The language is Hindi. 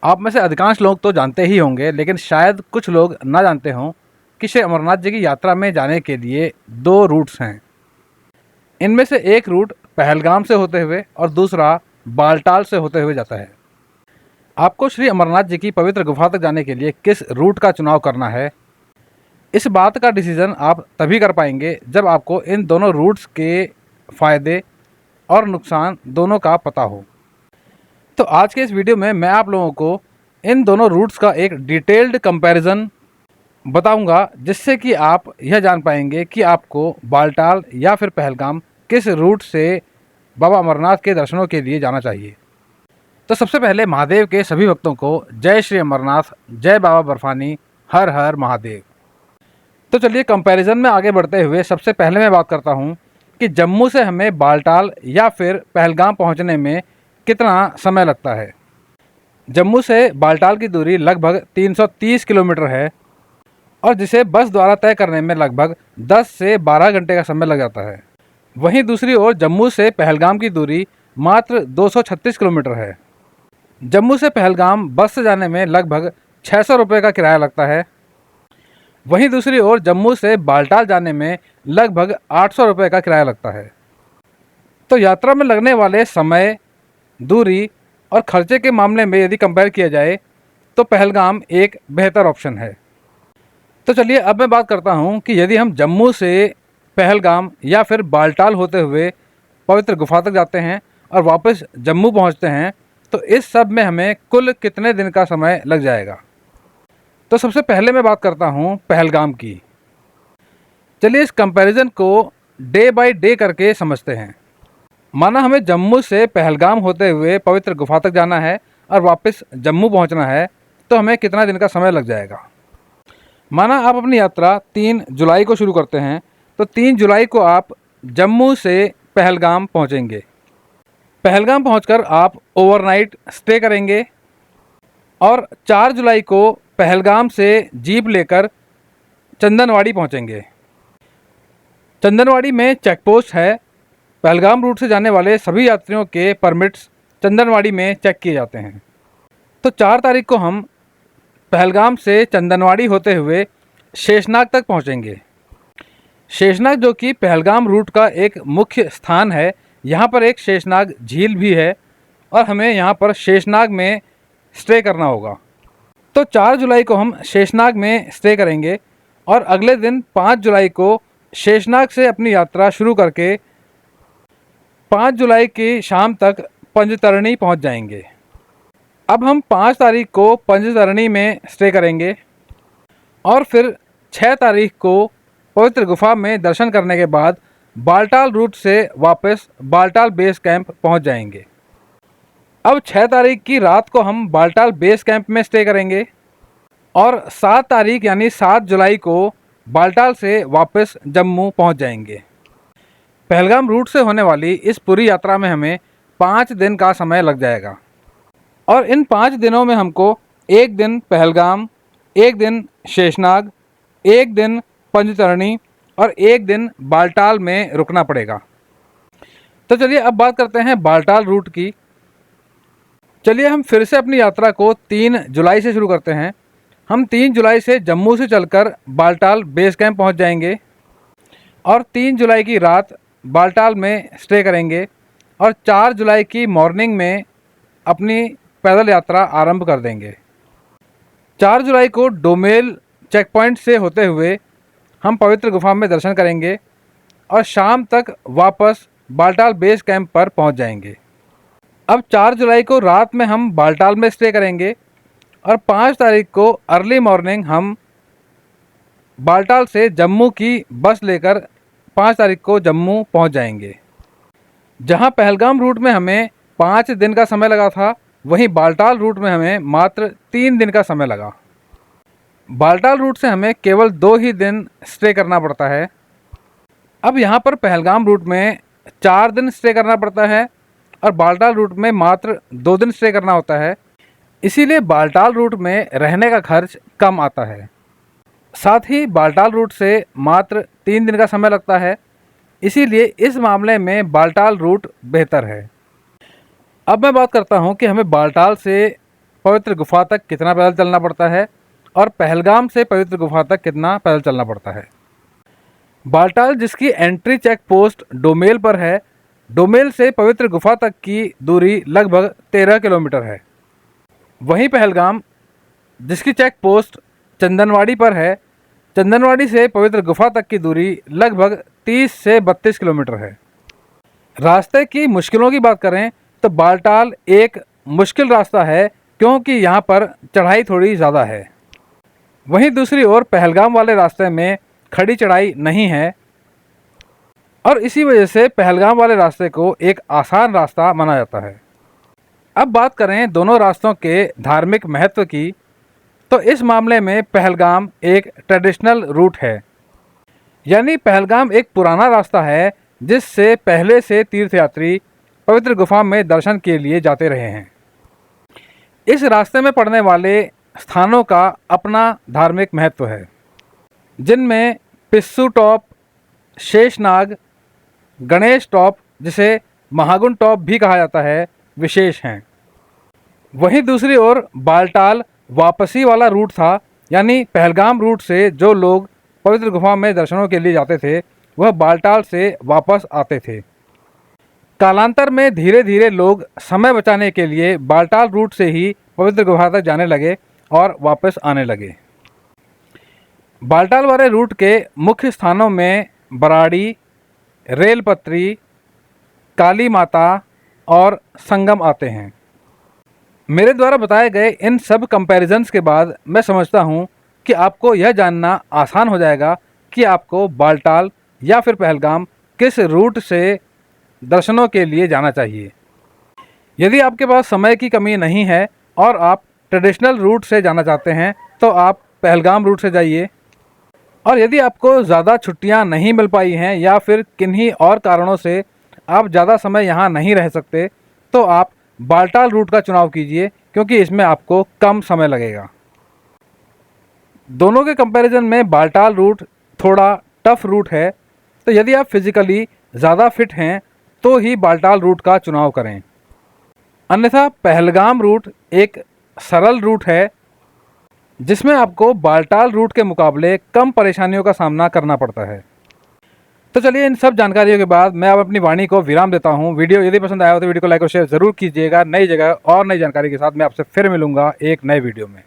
आप में से अधिकांश लोग तो जानते ही होंगे, लेकिन शायद कुछ लोग ना जानते हों कि श्री अमरनाथ जी की यात्रा में जाने के लिए दो रूट्स हैं। इनमें से एक रूट पहलगाम से होते हुए और दूसरा बालटाल से होते हुए जाता है। आपको श्री अमरनाथ जी की पवित्र गुफा तक जाने के लिए किस रूट का चुनाव करना है, इस बात का डिसीज़न आप तभी कर पाएंगे जब आपको इन दोनों रूट्स के फ़ायदे और नुकसान दोनों का पता हो। तो आज के इस वीडियो में मैं आप लोगों को इन दोनों रूट्स का एक डिटेल्ड कंपैरिजन बताऊंगा, जिससे कि आप यह जान पाएंगे कि आपको बालटाल या फिर पहलगाम किस रूट से बाबा अमरनाथ के दर्शनों के लिए जाना चाहिए। तो सबसे पहले महादेव के सभी भक्तों को जय श्री अमरनाथ, जय बाबा बर्फानी, हर हर महादेव। तो चलिए कंपैरिजन में आगे बढ़ते हुए सबसे पहले मैं बात करता हूँ कि जम्मू से हमें बालटाल या फिर पहलगाम पहुँचने में कितना समय लगता है। जम्मू से बालटाल की दूरी लगभग 330 किलोमीटर है और जिसे बस द्वारा तय करने में लगभग 10 से 12 घंटे का समय लग जाता है। वहीं दूसरी ओर जम्मू से पहलगाम की दूरी मात्र 236 किलोमीटर है। जम्मू से पहलगाम बस से जाने में लगभग 600 रुपये का किराया लगता है। वहीं दूसरी ओर जम्मू से बालटाल जाने में लगभग 800 रुपये का किराया लगता है। तो यात्रा में लगने वाले समय, दूरी और खर्चे के मामले में यदि कंपेयर किया जाए तो पहलगाम एक बेहतर ऑप्शन है। तो चलिए अब मैं बात करता हूँ कि यदि हम जम्मू से पहलगाम या फिर बालटाल होते हुए पवित्र गुफा तक जाते हैं और वापस जम्मू पहुँचते हैं तो इस सब में हमें कुल कितने दिन का समय लग जाएगा। तो सबसे पहले मैं बात करता हूँ पहलगाम की। चलिए इस कंपैरिजन को डे बाय डे करके समझते हैं। माना हमें जम्मू से पहलगाम होते हुए पवित्र गुफा तक जाना है और वापस जम्मू पहुंचना है, तो हमें कितना दिन का समय लग जाएगा। माना आप अपनी यात्रा 3 जुलाई को शुरू करते हैं, तो 3 जुलाई को आप जम्मू से पहलगाम पहुंचेंगे। पहलगाम पहुंचकर आप ओवरनाइट स्टे करेंगे और 4 जुलाई को पहलगाम से जीप लेकर चंदनवाड़ी पहुंचेंगे। चंदनवाड़ी में चेक पोस्ट है। पहलगाम रूट से जाने वाले सभी यात्रियों के परमिट्स चंदनवाड़ी में चेक किए जाते हैं। तो 4 तारीख को हम पहलगाम से चंदनवाड़ी होते हुए शेषनाग तक पहुंचेंगे। शेषनाग जो कि पहलगाम रूट का एक मुख्य स्थान है, यहाँ पर एक शेषनाग झील भी है और हमें यहाँ पर शेषनाग में स्टे करना होगा। तो 4 जुलाई को हम शेषनाग में स्टे करेंगे और अगले दिन 5 जुलाई को शेषनाग से अपनी यात्रा शुरू करके 5 जुलाई की शाम तक पंजतरणी पहुंच जाएंगे। अब हम 5 तारीख को पंजतरणी में स्टे करेंगे और फिर 6 तारीख को पवित्र गुफा में दर्शन करने के बाद बालटाल रूट से वापस बालटाल बेस कैंप पहुंच जाएंगे। अब 6 तारीख की रात को हम बालटाल बेस कैंप में स्टे करेंगे और 7 तारीख यानी 7 जुलाई को बालटाल से वापस जम्मू पहुंच जाएंगे। पहलगाम रूट से होने वाली इस पूरी यात्रा में हमें 5 दिन का समय लग जाएगा और इन 5 दिनों में हमको 1 दिन पहलगाम, 1 दिन शेषनाग, 1 दिन पंजतरणी और 1 दिन बालटाल में रुकना पड़ेगा। तो चलिए अब बात करते हैं बालटाल रूट की। चलिए हम फिर से अपनी यात्रा को 3 जुलाई से शुरू करते हैं। हम 3 जुलाई से जम्मू से चलकर बालटाल बेस कैंप पहुंच जाएंगे और 3 जुलाई की रात बालटाल में स्टे करेंगे और 4 जुलाई की मॉर्निंग में अपनी पैदल यात्रा आरंभ कर देंगे। 4 जुलाई को डोमेल चेक पॉइंट से होते हुए हम पवित्र गुफा में दर्शन करेंगे और शाम तक वापस बालटाल बेस कैंप पर पहुंच जाएंगे। अब 4 जुलाई को रात में हम बालटाल में स्टे करेंगे और 5 तारीख को अर्ली मॉर्निंग हम बालटाल से जम्मू की बस लेकर 5 तारीख को जम्मू पहुंच जाएंगे। जहां पहलगाम रूट में हमें 5 दिन का समय लगा था, वहीं बालटाल रूट में हमें मात्र 3 दिन का समय लगा। बालटाल रूट से हमें केवल 2 ही दिन स्टे करना पड़ता है। अब यहाँ पर पहलगाम रूट में 4 दिन स्टे करना पड़ता है और बालटाल रूट में मात्र 2 दिन स्टे करना होता है। इसीलिए बालटाल रूट में रहने का खर्च कम आता है। साथ ही बालटाल रूट से मात्र 3 दिन का समय लगता है, इसीलिए इस मामले में बालटाल रूट बेहतर है। अब मैं बात करता हूं कि हमें बालटाल से पवित्र गुफा तक कितना पैदल चलना पड़ता है और पहलगाम से पवित्र गुफा तक कितना पैदल चलना पड़ता है। बालटाल जिसकी एंट्री चेक पोस्ट डोमेल पर है, डोमेल से पवित्र गुफा तक की दूरी लगभग 13 किलोमीटर है। वहीं पहलगाम जिसकी चेक पोस्ट चंदनवाड़ी पर है, चंदनवाड़ी से पवित्र गुफा तक की दूरी लगभग 30 से 32 किलोमीटर है। रास्ते की मुश्किलों की बात करें तो बालटाल एक मुश्किल रास्ता है क्योंकि यहाँ पर चढ़ाई थोड़ी ज़्यादा है। वहीं दूसरी ओर पहलगाम वाले रास्ते में खड़ी चढ़ाई नहीं है और इसी वजह से पहलगाम वाले रास्ते को एक आसान रास्ता माना जाता है। अब बात करें दोनों रास्तों के धार्मिक महत्व की, तो इस मामले में पहलगाम एक ट्रेडिशनल रूट है, यानी पहलगाम एक पुराना रास्ता है जिससे पहले से तीर्थयात्री पवित्र गुफा में दर्शन के लिए जाते रहे हैं। इस रास्ते में पड़ने वाले स्थानों का अपना धार्मिक महत्व है, जिनमें पिस्सू टॉप, शेषनाग, गणेश टॉप जिसे महागुण टॉप भी कहा जाता है विशेष हैं। वहीं दूसरी ओर बालटाल वापसी वाला रूट था, यानी पहलगाम रूट से जो लोग पवित्र गुफा में दर्शनों के लिए जाते थे वह बालटाल से वापस आते थे। कालांतर में धीरे धीरे लोग समय बचाने के लिए बालटाल रूट से ही पवित्र गुफा तक जाने लगे और वापस आने लगे। बालटाल वाले रूट के मुख्य स्थानों में बराड़ी, रेलपत्री, काली माता और संगम आते हैं। मेरे द्वारा बताए गए इन सब कंपैरिजन्स के बाद मैं समझता हूँ कि आपको यह जानना आसान हो जाएगा कि आपको बालटाल या फिर पहलगाम किस रूट से दर्शनों के लिए जाना चाहिए। यदि आपके पास समय की कमी नहीं है और आप ट्रेडिशनल रूट से जाना चाहते हैं तो आप पहलगाम रूट से जाइए, और यदि आपको ज़्यादा छुट्टियां नहीं मिल पाई हैं या फिर किन्हीं और कारणों से आप ज़्यादा समय यहाँ नहीं रह सकते तो आप बालटाल रूट का चुनाव कीजिए, क्योंकि इसमें आपको कम समय लगेगा। दोनों के कंपैरिजन में बालटाल रूट थोड़ा टफ रूट है, तो यदि आप फिज़िकली ज़्यादा फिट हैं तो ही बालटाल रूट का चुनाव करें। अन्यथा पहलगाम रूट एक सरल रूट है जिसमें आपको बालटाल रूट के मुकाबले कम परेशानियों का सामना करना पड़ता है। तो चलिए इन सब जानकारियों के बाद मैं अब अपनी वाणी को विराम देता हूँ। वीडियो यदि पसंद आया हो तो वीडियो को लाइक और शेयर ज़रूर कीजिएगा। नई जगह और नई जानकारी के साथ मैं आपसे फिर मिलूंगा एक नए वीडियो में।